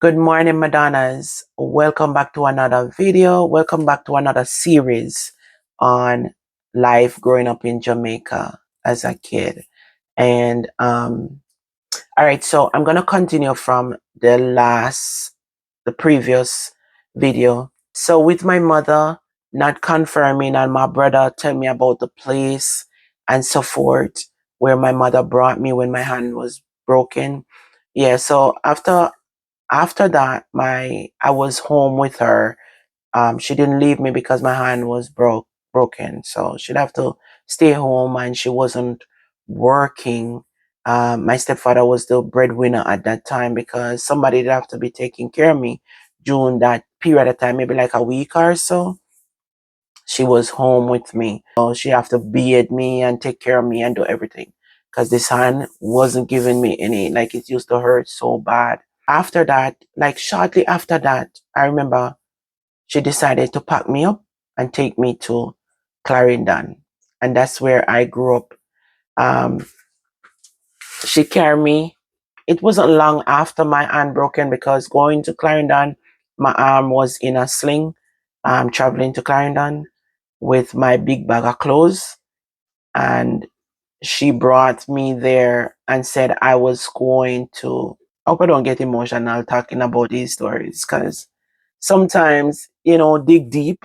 Good morning, Madonnas. Welcome back to another video. Welcome back to another series on life growing up in Jamaica as a kid. And all right, so I'm gonna continue from the previous video. So with my mother not confirming and my brother tell me about the place and so forth, where my mother brought me when my hand was broken. Yeah, so after that, my I was home with her. She didn't leave me because my hand was broken, so she'd have to stay home, and she wasn't working. My stepfather was the breadwinner at that time because somebody did have to be taking care of me during that period of time, maybe like a week or so. She was home with me, so she have to bathe me and take care of me and do everything because this hand wasn't giving me any, like it used to hurt so bad. After that, like shortly after that, I remember she decided to pack me up and take me to Clarendon. And that's where I grew up. Um, she carried me. It wasn't long after my arm broken because going to Clarendon, my arm was in a sling. Traveling to Clarendon with my big bag of clothes. And she brought me there and said I was going to. I hope I don't get emotional talking about these stories because sometimes, dig deep,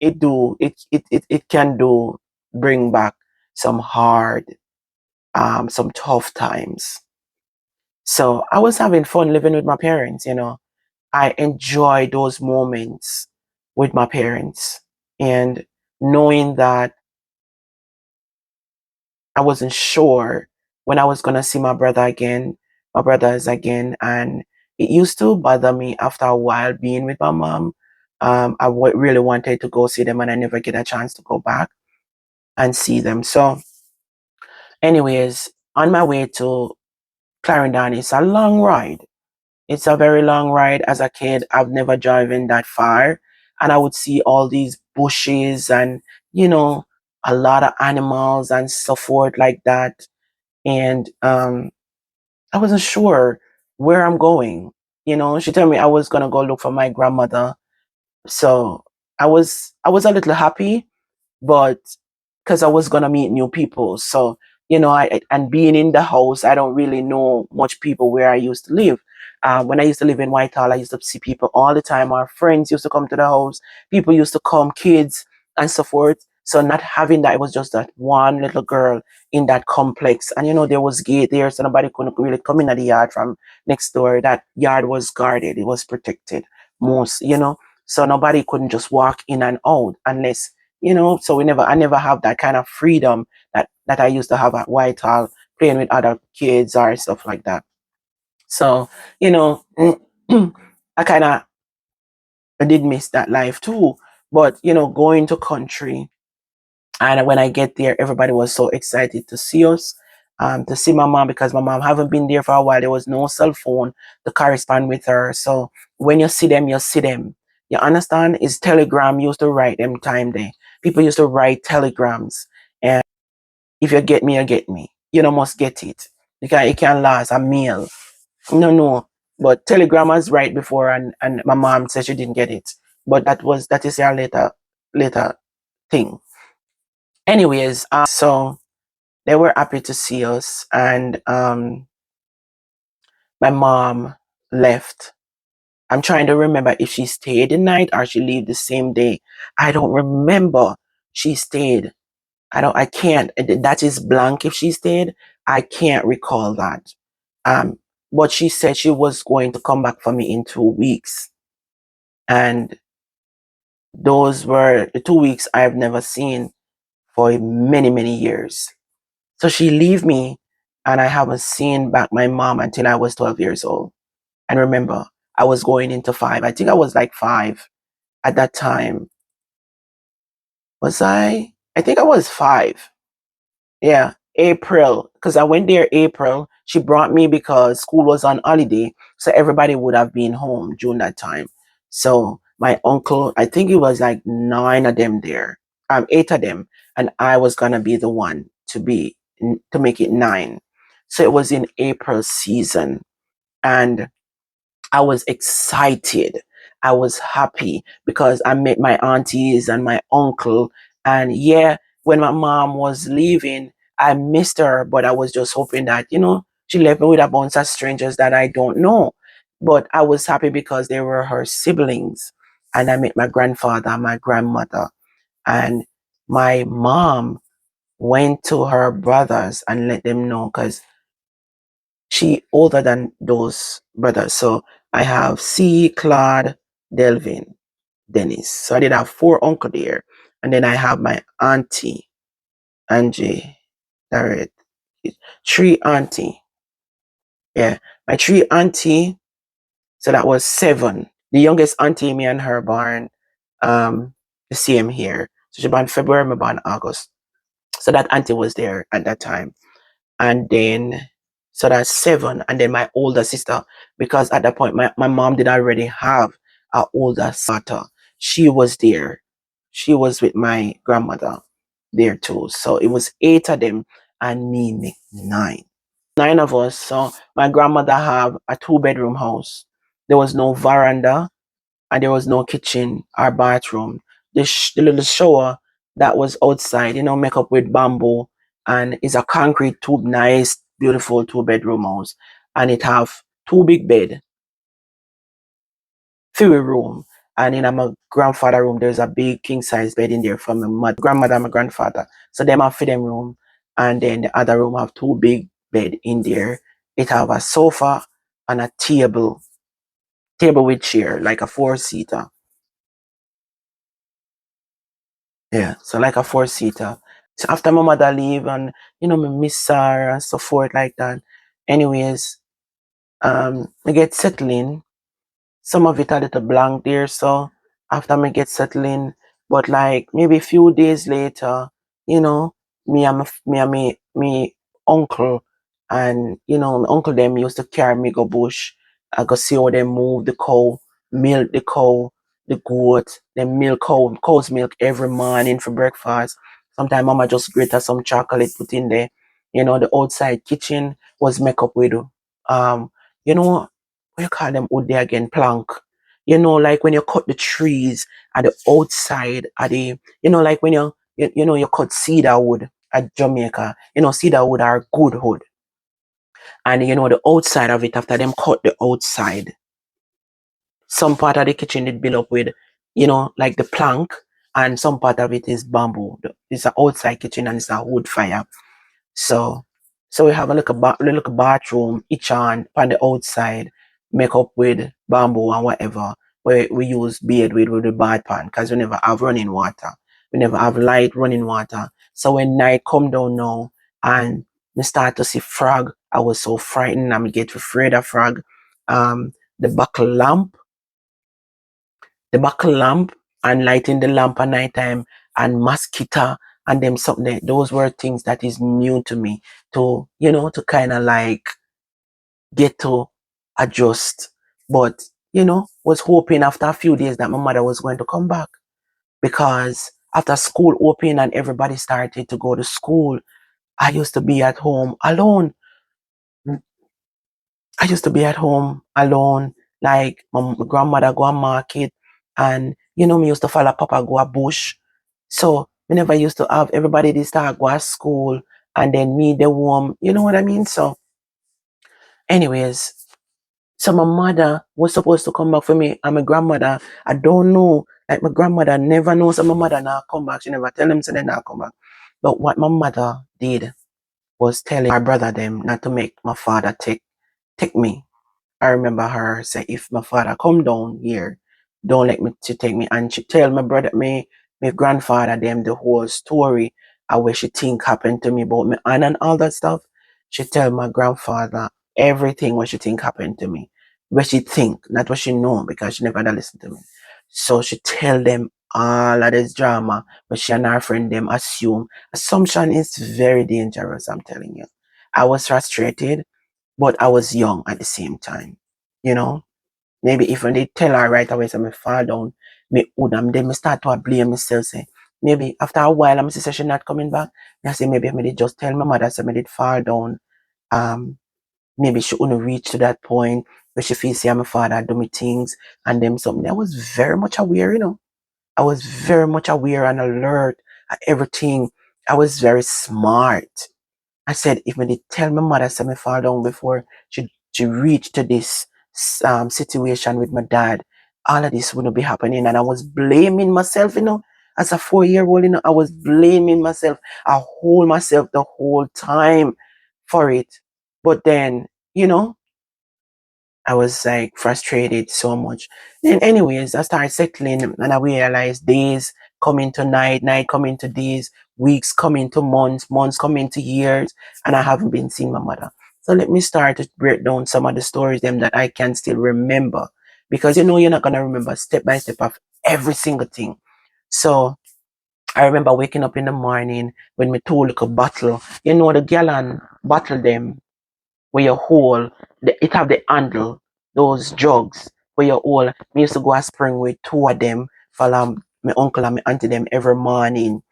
it can do bring back some hard, some tough times. So I was having fun living with my parents. I enjoy those moments with my parents and knowing that I wasn't sure when I was gonna see my brothers again, and it used to bother me after a while being with my mom. Really wanted to go see them, and I never get a chance to go back and see them. So, anyways, on my way to Clarendon, it's a long ride. It's a very long ride. As a kid, I've never driven that far, and I would see all these bushes and you know a lot of animals and so forth like that. And I wasn't sure where I'm going. She told me I was gonna go look for my grandmother. So I was a little happy, but because I was gonna meet new people. So, and being in the house, I don't really know much people where I used to live. When I used to live in Whitehall, I used to see people all the time. Our friends used to come to the house. People used to come, kids and so forth. So not having that, it was just that one little girl in that complex. And there was gate there, so nobody couldn't really come in at the yard from next door. That yard was guarded, it was protected most. So nobody couldn't just walk in and out unless so I never have that kind of freedom that I used to have at Whitehall, playing with other kids or stuff like that. So, you know, I kind of did miss that life too. But, going to country, and when I get there, everybody was so excited to see us, to see my mom, because my mom haven't been there for a while. There was no cell phone to correspond with her. So when you see them, you see them. You understand? Is telegram used to write them time there. People used to write telegrams. And if you get me, you get me. You know, must get it. It can last a meal. No, no. But telegram was right before, and my mom said she didn't get it. But that is a later thing. Anyways, so they were happy to see us, and my mom left. I'm trying to remember if she stayed the night or she left the same day. I don't remember. She stayed. I can't. That is blank. If she stayed, I can't recall that. Um, but she said she was going to come back for me in 2 weeks, and those were the 2 weeks I've never seen for many many years. So she leave me, and I haven't seen back my mom until I was 12 years old. And remember, I was going into five. I think I was like five at that time. Was I? I think I was five. Yeah, April. Because I went there April. She brought me because school was on holiday. So everybody would have been home during that time. So my uncle, I think it was like nine of them there. Eight of them. And I was gonna be the one to make it nine. So it was in April season. And I was excited. I was happy because I met my aunties and my uncle. And yeah, when my mom was leaving, I missed her, but I was just hoping that, she left me with a bunch of strangers that I don't know. But I was happy because they were her siblings. And I met my grandfather, my grandmother, and my mom went to her brothers and let them know because she older than those brothers. So I have C, Claude, Delvin, Dennis. So I did have four uncle there. And then I have my auntie, Angie, Darret. Three auntie. Yeah. My three auntie. So that was seven. The youngest auntie, me and her born the same here. So she born February, me born August. So that auntie was there at that time. And then so that's seven. And then my older sister, because at that point my mom did already have a older daughter. She was there. She was with my grandmother there too. So it was eight of them and me make nine. Nine of us. So my grandmother have a two-bedroom house. There was no veranda and there was no kitchen or bathroom. The little shower that was outside, make up with bamboo, and it's a concrete tube, nice, beautiful two-bedroom house, and it have two big bed, three room, and in my grandfather room there's a big king size bed in there for my grandmother and my grandfather. So them have for them room, and then the other room have two big bed in there. It have a sofa and a table with chair, like a four-seater. Yeah, so like a four-seater. So after my mother leave and me miss her and so forth like that. Anyways, I get settling. Some of it a little blank there, so after me get settling, but like maybe a few days later, you know, me uncle and my uncle them used to carry me go bush. I go see how they move the cow, milk the cow, the goat, them milk cow's milk every morning for breakfast. Sometimes mama just grate her some chocolate put in there. The outside kitchen was make up with um, you know what you call them wood there again, plank. Like when you cut the trees at the outside at the like when you cut cedar wood at Jamaica, cedar wood are good wood. And the outside of it after them cut the outside. Some part of the kitchen it built up with, like the plank, and some part of it is bamboo. It's an outside kitchen and it's a wood fire. So, so we have a little bathroom, each on the outside, make up with bamboo and whatever. Where we use beard with the bath pan because we never have running water. We never have light running water. So when night come down now and we start to see frog, I was so frightened. I'm get afraid of frog. The buckle lamp, and lighting the lamp at night time and mosquito and them something those were things that is new to me to to kind of like get to adjust, but was hoping after a few days that my mother was going to come back because after school opened and everybody started to go to school, I used to be at home alone. I used to be at home alone, like my grandmother go and market, and me used to follow Papa go a bush. So we never used to have everybody they start go to school, and then me the home. You know what I mean? So, anyways, so my mother was supposed to come back for me, and my grandmother, I don't know. Like my grandmother never knows that my mother not come back. She never tell them so they not come back. But what my mother did was telling my brother them not to make my father take me. I remember her say, if my father come down here, don't let me to take me. And she tell my brother, my grandfather, them the whole story of what she think happened to me about me and all that stuff. She tell my grandfather everything what she think happened to me. What she think, not what she know, because she never had listen to me. So she tell them all of this drama, but she and her friend them assume. Assumption is very dangerous, I'm telling you. I was frustrated but I was young at the same time. You know, maybe if when they tell her right away, so me fall down, me would then me start to blame myself, say, maybe after a while, I'm say she not coming back. I say, maybe I did just tell my mother, so I did fall down. Um, maybe she wouldn't reach to that point. But she feel say my father do me things and them something. I was very much aware, I was very much aware and alert at everything. I was very smart. I said, if me did tell my mother, say me fall down before she reached to this situation with my dad, all of this wouldn't be happening. And I was blaming myself, as a 4-year-old, I was blaming myself. I hold myself the whole time for it. But then, I was like frustrated so much. Then, anyways, I started settling and I realized days coming to night, night coming to days, weeks coming to months, months coming to years, and I haven't been seeing my mother. So let me start to break down some of the stories them that I can still remember. Because you're not gonna remember step by step of every single thing. So I remember waking up in the morning when me two little bottle, the gallon bottle them where you hold, it have the handle, those jugs where you hold. Me used to go a spring with two of them for my uncle and my auntie them every morning.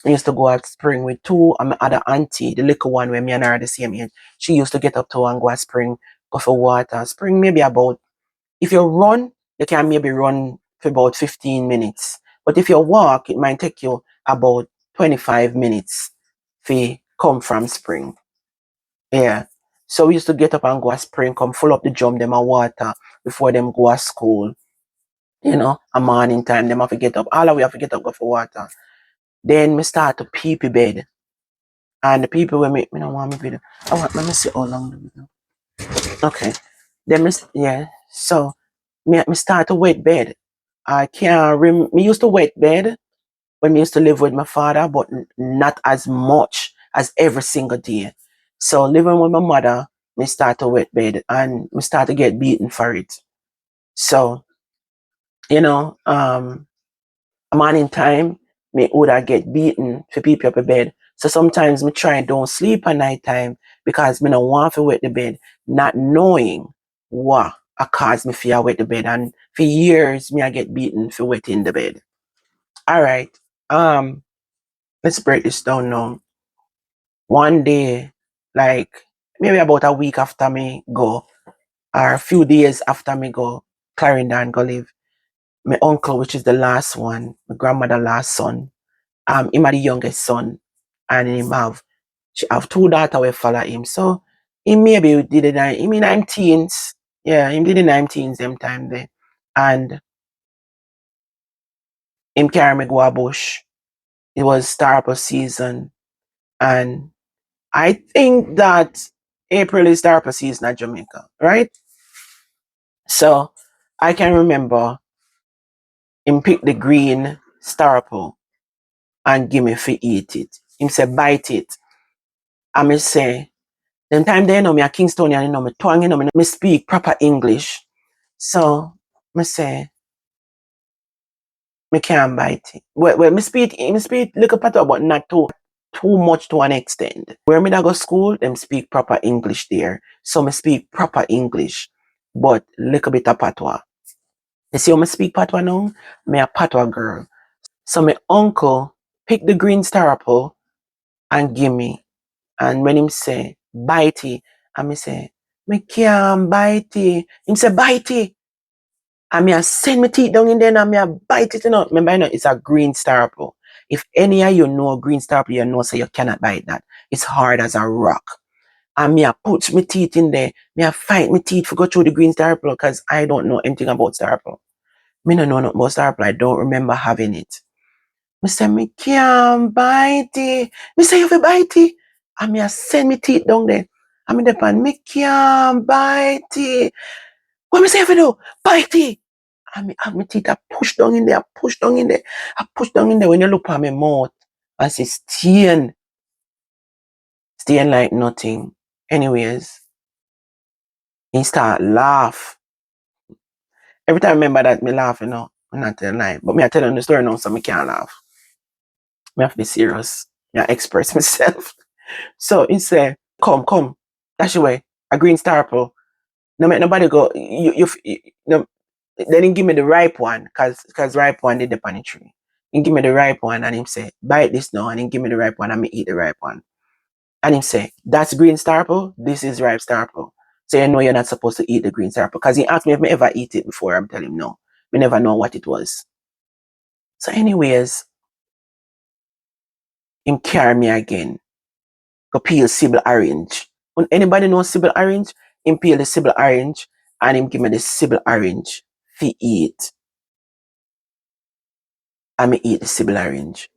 I used to go out spring with two and my other auntie, the little one where me and her are the same age. She used to get up to and go out spring, go for water. Spring maybe about, if you run, you can maybe run for about 15 minutes. But if you walk, it might take you about 25 minutes to come from spring. Yeah. So we used to get up and go a spring, come full up the drum them a water before them go to school. A morning time, them have to get up. All of we have to get up, go for water. Then me start to pee pee bed. And the people will make me don't want me video. I want let me see how long the video. Okay. Then yeah. So me start to wet bed. I can't me used to wet bed when we used to live with my father, but not as much as every single day. So living with my mother, me start to wet bed and me start to get beaten for it. So, morning time, me would I get beaten for people up in bed. So sometimes me try and don't sleep at night time because me don't want to wet the bed, not knowing what a cause me fear wet the bed. And for years, me I get beaten for wetting the bed. All right. Let's break this down now. One day, like maybe about a week after me go, or a few days after me go, Clarendon go live, my uncle, which is the last one, my grandmother last son, him are the youngest son, and she have two daughters will follow him. So he maybe did it him in 19s. Yeah, him did the 19s them time there. And him carry me go a bush. It was star apple season. And I think that April is the apple season at Jamaica, right? So I can remember him pick the green star apple and give me for eat it. Him say bite it. I me say, them time they know me a Kingstonian, me tongue, me speak proper English. So me say, me can't bite it. Well, me speak little pattern, but not too much to an extent. Where me da go school, them speak proper English there. So me speak proper English, but little bit of patois. You see how me speak patois now? Me a patois girl. So my uncle pick the green star apple and give me. And when him say, bite it, and me say, me can't bite it. Him say, bite it. And me a send my teeth down in there and me a bite it. Remember, it's a green star apple. If any of you know green star apple, you know so you cannot bite that. It's hard as a rock. And me a put my teeth in there. Me a fight my teeth to go through the green star apple because I don't know anything about star apple. Me no know nothing about star apple. I don't remember having it. Me say, me can't bite it. Me say, you fi bite it. And me a send me teeth down there. And me depend, me can't bite it. What me say, you fi do? Bite it. And me have my teeth I push down in there, I push down in there. I push down in there when you look at my mouth. And see stain like nothing. Anyways, he start laugh. Every time I remember that, me laugh, I'm not telling lie. But me I tell you the story now, so me can't laugh. Me have to be serious. Me I express myself. So he say, come, that's your way. A green star apple. No make nobody go. No, then he give me the ripe one, cause ripe one did the on the tree. He give me the ripe one and him say, bite this now, and he give me the ripe one and me eat the ripe one. And him say, that's green star apple, this is ripe star apple. So you know you're not supposed to eat the green syrup. Because he asked me if I ever eat it before. I'm telling him no. We never know what it was. So anyways, him carry me again. Go peel Sybil orange. When anybody know Sybil orange? Him peel the Sybil orange and him give me the Sybil orange to eat. And me eat the Sybil orange.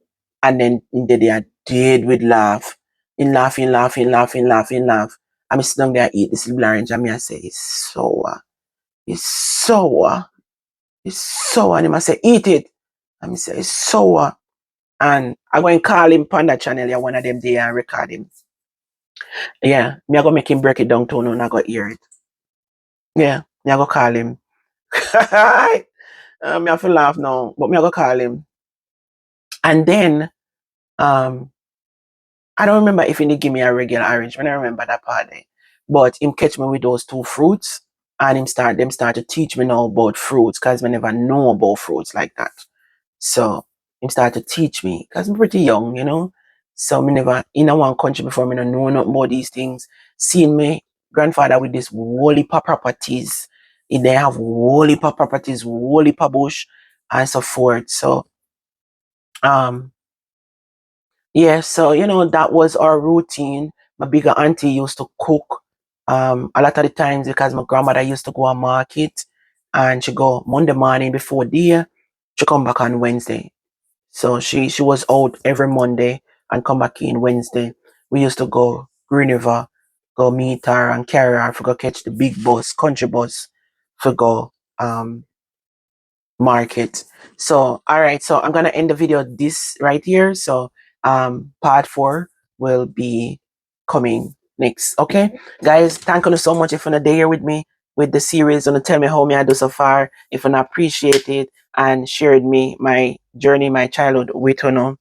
And then in the day I did with laugh. In laughing, laughing, laughing, laughing, laugh. And me sit down there eat the Sybil orange and me I say, it's sour. It's sour. It's sour. And him I say, eat it. And me say, it's sour. And I go and call him on that channel, yeah, one of them day and record him. Yeah, me I go make him break it down to no and I go hear it. Yeah, me I go call him. Me have to laugh now, but me I go call him. And then I don't remember if he did give me a regular orange. When I remember that part there. But him catch me with those two fruits and them start to teach me now about fruits because I never know about fruits like that. So him start to teach me because I'm pretty young, you know. So me never in a one country before me no know nothing about these things. Seeing me grandfather with this woolly properties. They have woolly properties, woolly bush and so forth. So um yeah, so you know that was our routine. My bigger auntie used to cook a lot of the times because my grandmother used to go on market and she go Monday morning before day, she come back on Wednesday. So she was out every Monday and come back in Wednesday. We used to go Green River, go meet her and carry her for go catch the big bus, country bus, for go market. So all right, so I'm gonna end the video this right here. So part 4 will be coming next. Okay, guys, thank you so much if you're not there with me with the series and tell me how me I do so far. If you not appreciate it and shared me my journey, my childhood with you.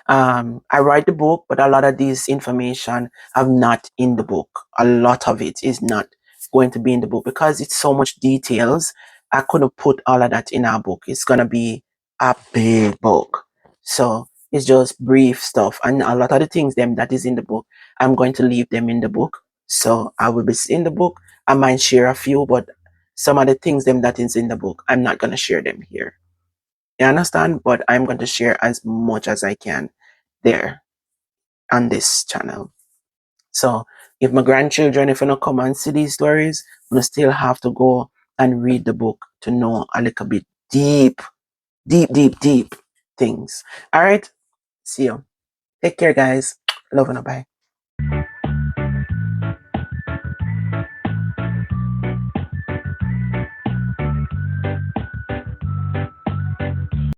I write the book, but a lot of this information are not in the book. A lot of it is not going to be in the book because it's so much details. I couldn't put all of that in our book. It's gonna be a big book. So it's just brief stuff. And a lot of the things them that is in the book, I'm going to leave them in the book. So I will be in the book. I might share a few, but some of the things them that is in the book, I'm not gonna share them here. You understand? But I'm going to share as much as I can there on this channel. So if my grandchildren, if you don't come and see these stories, you still have to go and read the book to know a little bit deep things. All right. See you. Take care, guys. Love and bye.